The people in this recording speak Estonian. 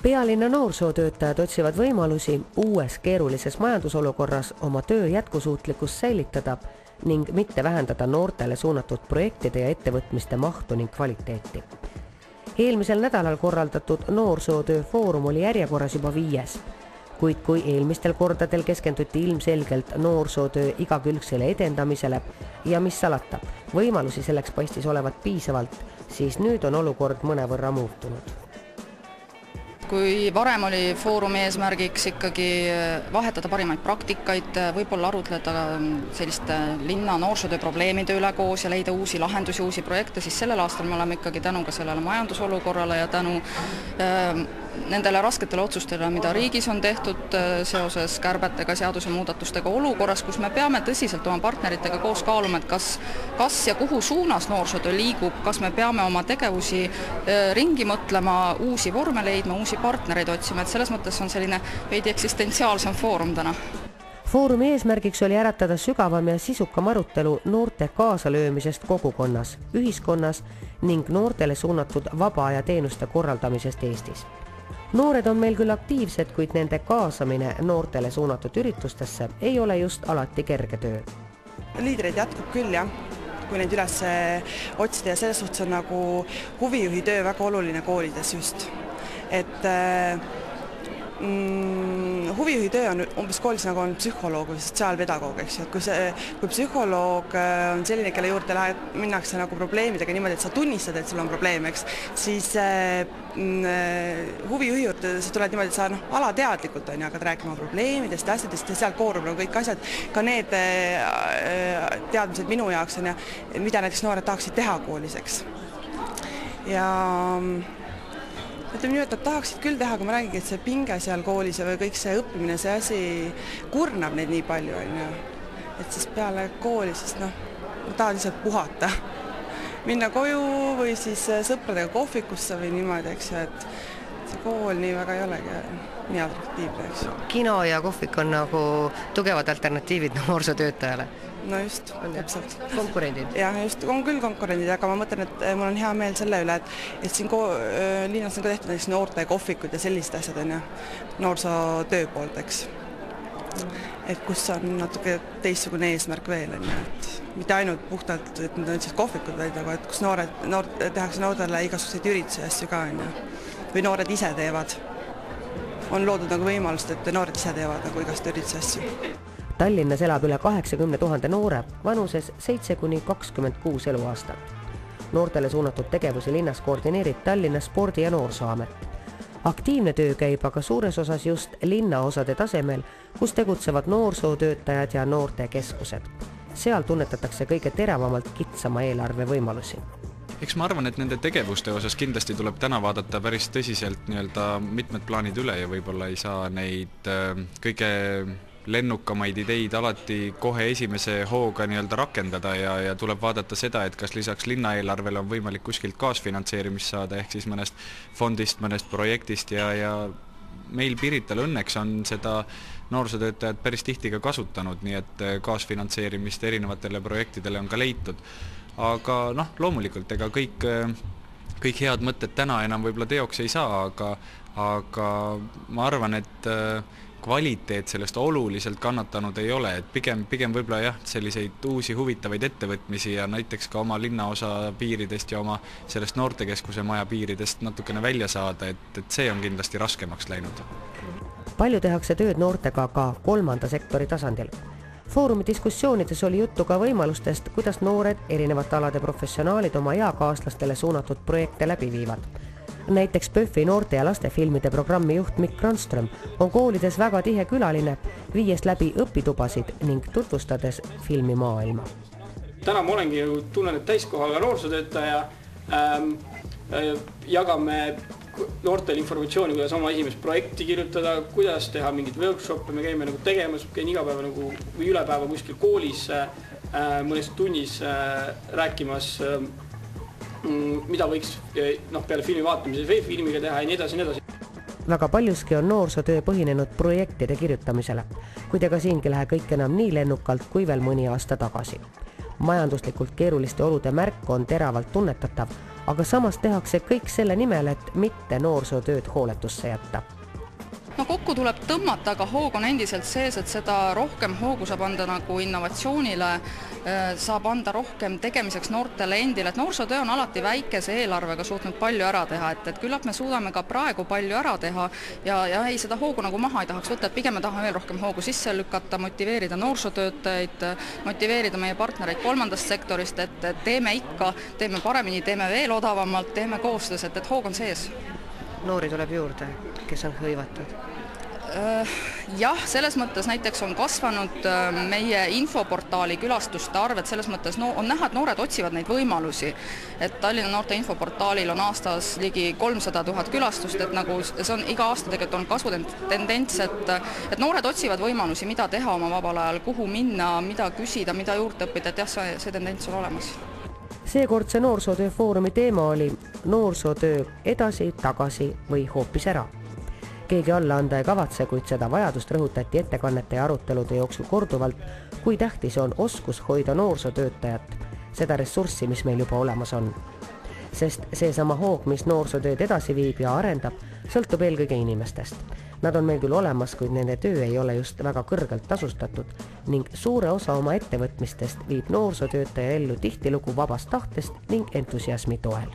Pealinna noorsootöötajad otsivad võimalusi uues keerulises majandusolukorras oma töö jätkusuutlikkust säilitada ning mitte vähendada noortele suunatud projektide ja ettevõtmiste mahtu ning kvaliteeti. Eelmisel nädalal korraldatud noorsootöö foorum oli järjekorras juba 5, kuid kui eelmistel kordadel keskenduti ilmselgelt noorsootöö igakülgsele edendamisele ja mis salata, võimalusi selleks paistis olevat piisavalt, siis nüüd on olukord mõnevõrra muutunud. Kui varem oli foorumi eesmärgiks ikkagi vahetada parimaid praktikaid, võib-olla arutleda selliste linna noorsootöö probleemide üle koos ja leida uusi lahendusi, uusi projekte, siis sellel aastal me oleme ikkagi tänu ka sellele majandusolukorrale ja tänu nendele rasketele otsustele, mida riigis on tehtud seoses kärbetega, seadusemuudatustega olukorras, kus me peame tõsiselt oma partneritega koos kaaluma, et kas ja kuhu suunas noorsootöö liigub, kas me peame oma tegevusi ringi mõtlema, uusi vorme leidma, uusi partnereid otsima, et selles mõttes on selline veidi eksistentsiaalsem foorum täna. Foorumi eesmärgiks oli äratada sügavam ja sisukam arutelu noorte kaasalöömisest kogukonnas, ühiskonnas ning noortele suunatud vaba aja teenuste korraldamisest Eestis. Noored on meil küll aktiivsed, kuid nende kaasamine noortele suunatud üritustesse ei ole just alati kerge töö. Liidreid jätkub küll, jah, kui neid üles otsida ja selles suhtes on nagu huvijuhi töö väga oluline koolides just. Et huvijuhi töö on umbes koolis nagu on psühholoog või sotsiaalpedagoog, eks ju. Kui psühholoog on selline, kelle juurde minnakse nagu probleemidega niimoodi, et sa tunnistad, et sul on probleem, eks, siis huvijuhi juurde sa tuled niimoodi, et sa alateadlikult hakkad rääkima probleemidest ja asjadest ja seal koorub kõik asjad, ka need teadmised minu jaoks on ja mida näiteks noored tahaksid teha koolis, eks. Ja ütleme nii, et nad tahaksid küll teha, kui ma räägin, et see pinge seal koolis ja kõik see õppimine, see asi kurnab neid nii palju, et siis peale kooli siis ma tahan lihtsalt puhata. Minna koju või siis sõpradega kohvikusse või niimoodi, eks ju, et see kool nii väga ei olegi nii atraktiivne, eks ju. Kino ja kohvik on nagu tugevad alternatiivid noorsootöötajale. No just, täpselt. Konkurendid? Jah, just, on küll konkurendid, aga ma mõtlen, et mul on hea meel selle üle, et siin linnas on ka tehtud näiteks noorte kohvikud ja sellised asjad on noorsootöö poolt, eks. Et kus on natuke teistsugune eesmärk veel, et mitte ainult puhtalt, et need on siis kohvikud, vaid et kus tehakse noortele igasuguseid üritusi asju ka, või noored ise teevad. On loodud nagu võimalust, et noored ise teevad nagu igast üritusi asju. Tallinnas elab üle 80 000 noore vanuses 7–26 eluaastat. Noortele suunatud tegevusi linnas koordineerib Tallinna Spordi- ja Noorsooamet. Aktiivne töö käib aga suures osas just linnaosade tasemel, kus tegutsevad noorsootöötajad ja noortekeskused. Seal tunnetatakse kõige teravamalt kitsama eelarve võimalusi. Eks ma arvan, et nende tegevuste osas kindlasti tuleb täna vaadata päris tõsiselt mitmed plaanid üle ja võib-olla ei saa neid kõige lennukamaid ideid alati kohe esimese hooga rakendada ja tuleb vaadata seda, et kas lisaks linnaeelarvele on võimalik kuskilt kaasfinantseerimist saada, ehk siis mõnest fondist, mõnest projektist ja meil Pirital õnneks on seda noorsootöötajad päris tihti ka kasutanud, nii et kaasfinantseerimist erinevatele projektidele on ka leitud. Aga loomulikult, ega kõik head mõtted täna enam võib-olla teoks ei saa, aga ma arvan, et kvaliteet sellest oluliselt kannatanud ei ole, et pigem võib-olla selliseid uusi huvitavaid ettevõtmisi ja näiteks ka oma linnaosa piiridest ja oma sellest noortekeskuse maja piiridest natukene välja saada, et see on kindlasti raskemaks läinud. Palju tehakse tööd noortega ka kolmanda sektori tasandil. Foorumi diskussioonides oli juttu ka võimalustest, kuidas noored erinevate alade professionaalid oma eakaaslastele suunatud projekte läbi viivad. Näiteks PÖFFi noorte ja lastefilmide programmi juht Mikk Randström on koolides väga tihe külaline, viies läbi õpitubasid ning tutvustades filmimaailma. Täna ma olengi tunnen, et täiskohaga noorsootöötaja, jagame noortele informatsiooni, kuidas oma esimest projekti kirjutada, kuidas teha mingid workshoppe, me käime tegemas, käin iga päeva või üle päeva kuskil koolis mõnes tunnis rääkimas, mida võiks peale filmi vaatamise veefilmiga teha ja nii edasi. Väga paljuski on noorsootöö põhinenud projektide kirjutamisele, kuid ega siingi lähe kõik enam nii lennukalt kui veel mõni aasta tagasi. Majanduslikult keeruliste olude märk on teravalt tunnetatav, aga samas tehakse kõik selle nimel, et mitte noorsootööd hooletusse jätta. No kokku tuleb tõmmata, aga hoog on endiselt sees, et seda rohkem hoogu saab anda nagu innovatsioonile, saab anda rohkem tegemiseks noortele endile, et noorsootöö on alati väikese eelarvega suutnud palju ära teha, et küllap me suudame ka praegu palju ära teha ja ei, seda hoogu nagu maha ei tahaks võtta, et pigem me tahame veel rohkem hoogu sisse lükata, motiveerida noorsootöötajaid, motiveerida meie partnereid kolmandast sektorist, et teeme ikka, teeme paremini, teeme veel odavamalt, teeme koostöös, et hoog on sees. Noori tuleb juurde, kes on hõivatud? Jah, selles mõttes näiteks on kasvanud meie infoportaali külastuste arv, et selles mõttes on näha, et noored otsivad neid võimalusi. Et Tallinna noorte infoportaalil on aastas ligi 300 000 külastust, et nagu see on iga aasta tegelikult on kasvutendents, et noored otsivad võimalusi, mida teha oma vabal ajal, kuhu minna, mida küsida, mida juurde õppida, et jah, see tendents on olemas. Seekordse noorsootööfoorumi teema oli noorsootöö edasi, tagasi või hoopis ära. Keegi alla anda ei kavatse, kuid seda vajadust rõhutati ettekannete ja arutelude jooksul korduvalt, kui tähtis on oskus hoida noorsootöötajat, seda ressurssi, mis meil juba olemas on. Sest seesama hoog, mis noorsootööd edasi viib ja arendab, sõltub eelkõige inimestest. Nad on meil küll olemas, kuid nende töö ei ole just väga kõrgelt tasustatud ning suure osa oma ettevõtmistest viib noorsootöötaja ellu tihtilugu vabast tahtest ning entusiasmi toel.